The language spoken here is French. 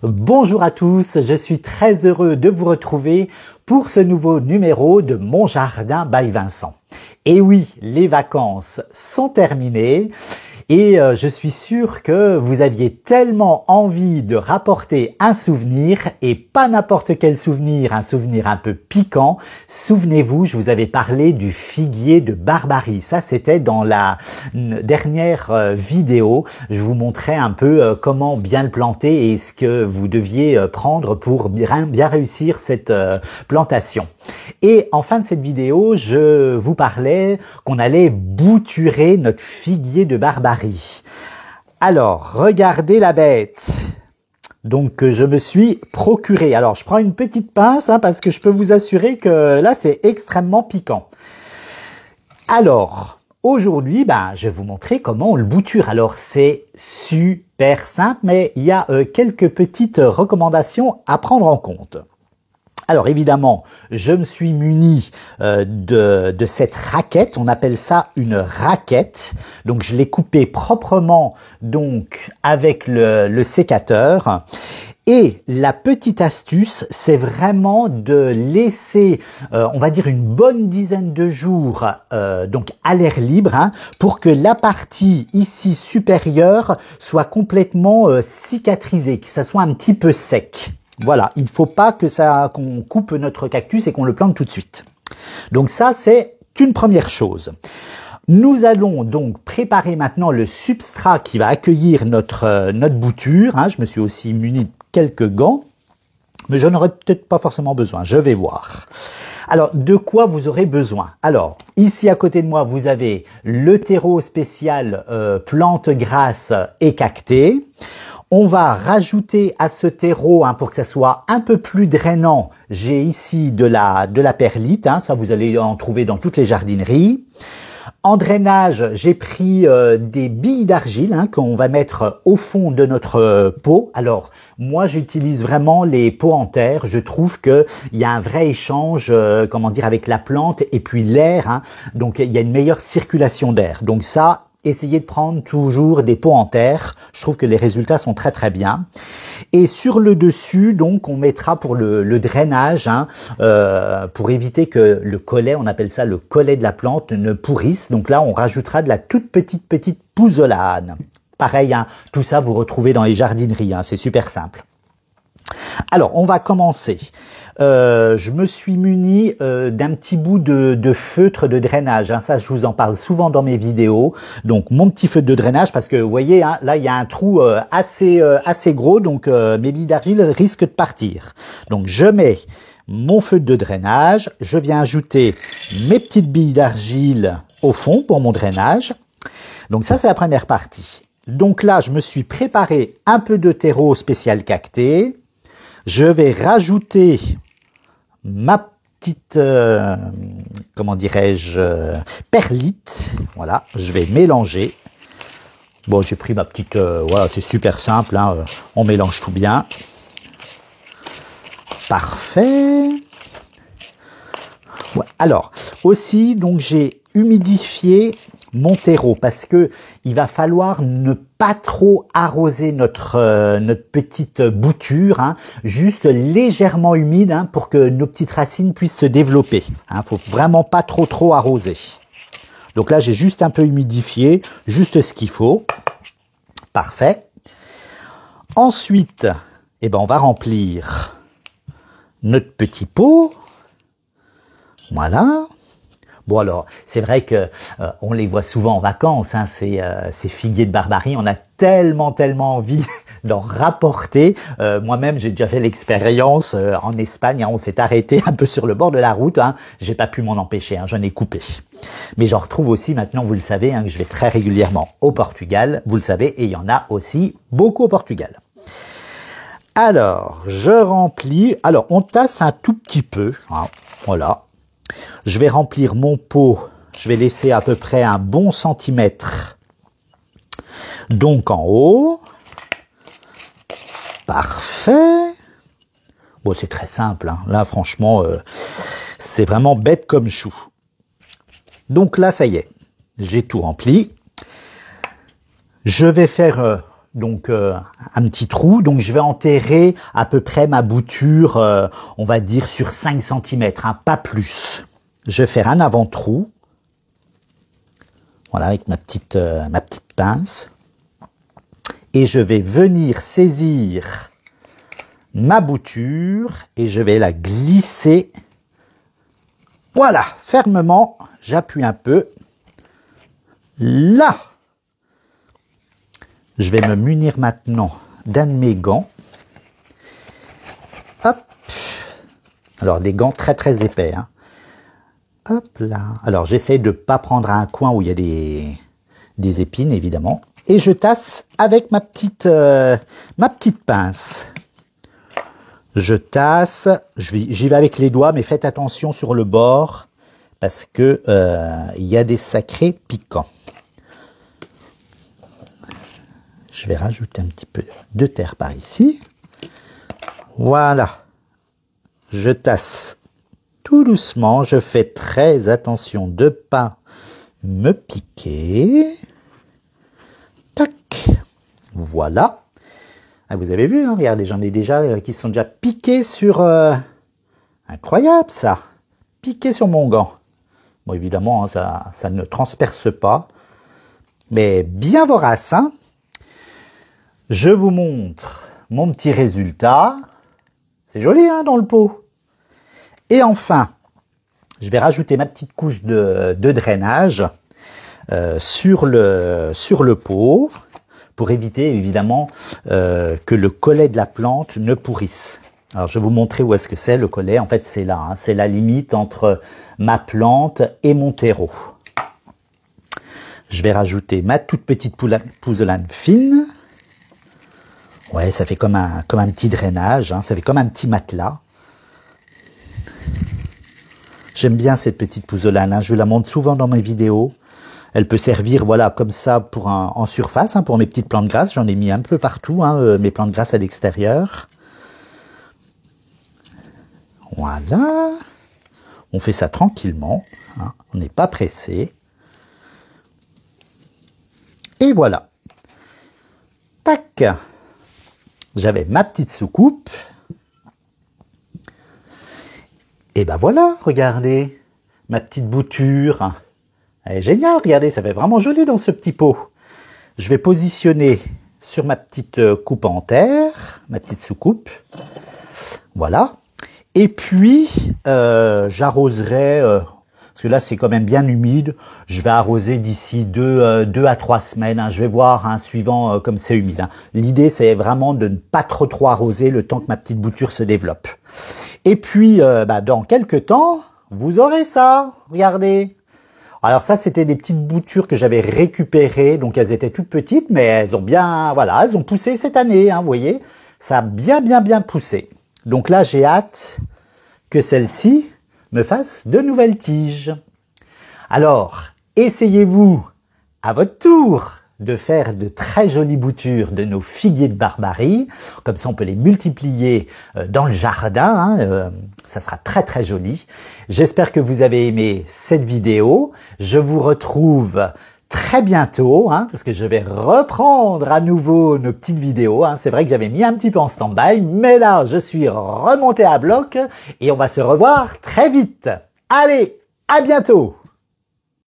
Bonjour à tous, je suis très heureux de vous retrouver pour ce nouveau numéro de Mon Jardin by Vincent. Et oui, les vacances sont terminées et je suis sûr que vous aviez tellement envie de rapporter un souvenir et pas n'importe quel souvenir, un souvenir un peu piquant. Souvenez-vous, je vous avais parlé du figuier de Barbarie. Ça, c'était dans la dernière vidéo. Je vous montrais un peu comment bien le planter et ce que vous deviez prendre pour bien réussir cette plantation. Et en fin de cette vidéo, je vous parlais qu'on allait bouturer notre figuier de Barbarie. Alors, regardez la bête. Donc, je me suis procuré. Alors, je prends une petite pince parce que je peux vous assurer que là, c'est extrêmement piquant. Alors, aujourd'hui, je vais vous montrer comment on le bouture. Alors, c'est super simple, mais il y a quelques petites recommandations à prendre en compte. Alors évidemment, je me suis muni de cette raquette, on appelle ça une raquette. Donc je l'ai coupée proprement donc avec le sécateur. Et la petite astuce, c'est vraiment de laisser, on va dire une bonne dizaine de jours donc à l'air libre pour que la partie ici supérieure soit complètement cicatrisée, que ça soit un petit peu sec. Voilà, il ne faut pas qu'on coupe notre cactus et qu'on le plante tout de suite. Donc ça, c'est une première chose. Nous allons donc préparer maintenant le substrat qui va accueillir notre bouture. Je me suis aussi muni de quelques gants, mais je n'aurai peut-être pas forcément besoin, je vais voir. Alors, de quoi vous aurez besoin? Alors, ici à côté de moi, vous avez le terreau spécial plantes grasses et cactées. On va rajouter à ce terreau, pour que ça soit un peu plus drainant, j'ai ici de la perlite, ça vous allez en trouver dans toutes les jardineries. En drainage, j'ai pris des billes d'argile qu'on va mettre au fond de notre pot. Alors, moi, j'utilise vraiment les pots en terre. Je trouve que il y a un vrai échange, avec la plante et puis l'air. Donc, il y a une meilleure circulation d'air. Donc ça, essayez de prendre toujours des pots en terre. Je trouve que les résultats sont très très bien. Et sur le dessus, donc, on mettra pour le drainage, pour éviter que le collet, on appelle ça le collet de la plante, ne pourrisse. Donc là, on rajoutera de la toute petite pouzzolane. Pareil, tout ça vous retrouvez dans les jardineries, c'est super simple. Alors, on va commencer. Je me suis muni d'un petit bout de feutre de drainage. Ça, je vous en parle souvent dans mes vidéos. Donc, mon petit feutre de drainage, parce que vous voyez, là, il y a un trou assez gros, donc mes billes d'argile risquent de partir. Donc, je mets mon feutre de drainage. Je viens ajouter mes petites billes d'argile au fond pour mon drainage. Donc, ça, c'est la première partie. Donc là, je me suis préparé un peu de terreau spécial cacté. Je vais rajouter ma petite, perlite. Voilà, je vais mélanger. Bon, j'ai pris ma petite, voilà, c'est super simple, on mélange tout bien. Parfait. Ouais, alors, aussi, donc j'ai humidifié mon terreau parce que il va falloir ne pas trop arroser notre petite bouture, juste légèrement humide pour que nos petites racines puissent se développer. Faut vraiment pas trop arroser. Donc là, j'ai juste un peu humidifié, juste ce qu'il faut. Parfait. Ensuite, on va remplir notre petit pot. Voilà. Bon alors, c'est vrai que on les voit souvent en vacances, ces figuiers de Barbarie. On a tellement envie d'en rapporter. Moi-même, j'ai déjà fait l'expérience en Espagne. On s'est arrêté un peu sur le bord de la route. J'ai pas pu m'en empêcher. J'en ai coupé. Mais j'en retrouve aussi maintenant. Vous le savez, que je vais très régulièrement au Portugal. Vous le savez, et il y en a aussi beaucoup au Portugal. Alors, je remplis. Alors, on tasse un tout petit peu. Voilà. Je vais remplir mon pot, je vais laisser à peu près un bon centimètre. Donc en haut. Parfait. Bon, c'est très simple. Là, franchement, c'est vraiment bête comme chou. Donc là, ça y est, j'ai tout rempli. Je vais faire donc un petit trou. Donc je vais enterrer à peu près ma bouture, on va dire sur 5 cm, hein, pas plus. Je vais faire un avant-trou. Voilà, avec ma petite pince. Et je vais venir saisir ma bouture et je vais la glisser. Voilà, fermement, j'appuie un peu. Là, je vais me munir maintenant d'un de mes gants. Hop. Alors, des gants très très épais, hein. Hop là. Alors, j'essaie de ne pas prendre un coin où il y a des épines, évidemment. Et je tasse avec ma petite pince. Je tasse, j'y vais avec les doigts, mais faites attention sur le bord, parce que il y a des sacrés piquants. Je vais rajouter un petit peu de terre par ici. Voilà. Je tasse tout doucement. Je fais très attention de ne pas me piquer. Tac. Voilà. Ah, vous avez vu, hein, regardez, j'en ai déjà qui sont déjà piqués sur... Incroyable ça. Piqué sur mon gant. Bon, évidemment, hein, ça ne transperce pas. Mais bien vorace, hein. Je vous montre mon petit résultat. C'est joli, hein, dans le pot. Et enfin, je vais rajouter ma petite couche de drainage sur le pot pour éviter, évidemment, que le collet de la plante ne pourrisse. Alors, je vais vous montrer où est-ce que c'est, le collet. En fait, c'est là, hein, c'est la limite entre ma plante et mon terreau. Je vais rajouter ma toute petite pouzzolane fine. Ouais, ça fait comme un petit drainage, hein, ça fait comme un petit matelas. J'aime bien cette petite pouzzolane, hein, je la montre souvent dans mes vidéos. Elle peut servir, voilà, comme ça pour en surface, hein, pour mes petites plantes grasses. J'en ai mis un peu partout, hein, mes plantes grasses à l'extérieur. Voilà. On fait ça tranquillement, hein, on n'est pas pressé. Et voilà. Tac. J'avais ma petite soucoupe. Et ben voilà, regardez, ma petite bouture. Elle est géniale, regardez, ça fait vraiment joli dans ce petit pot. Je vais positionner sur ma petite coupe en terre, ma petite soucoupe. Voilà. Et puis, j'arroserai, parce que là c'est quand même bien humide, je vais arroser d'ici 2 à 3 semaines. Hein, je vais voir, hein, suivant comme c'est humide. Hein. L'idée c'est vraiment de ne pas trop arroser le temps que ma petite bouture se développe. Et puis, dans quelques temps, vous aurez ça. Regardez. Alors ça, c'était des petites boutures que j'avais récupérées. Donc, elles étaient toutes petites, mais elles ont bien, voilà, elles ont poussé cette année. Hein, vous voyez, ça a bien poussé. Donc là, j'ai hâte que celle-ci me fasse de nouvelles tiges. Alors, essayez-vous à votre tour de faire de très jolies boutures de nos figuiers de Barbarie. Comme ça, on peut les multiplier dans le jardin. Hein, ça sera très joli. J'espère que vous avez aimé cette vidéo. Je vous retrouve très bientôt, hein, parce que je vais reprendre à nouveau nos petites vidéos. Hein. C'est vrai que j'avais mis un petit peu en stand-by, mais là, je suis remonté à bloc et on va se revoir très vite. Allez, à bientôt!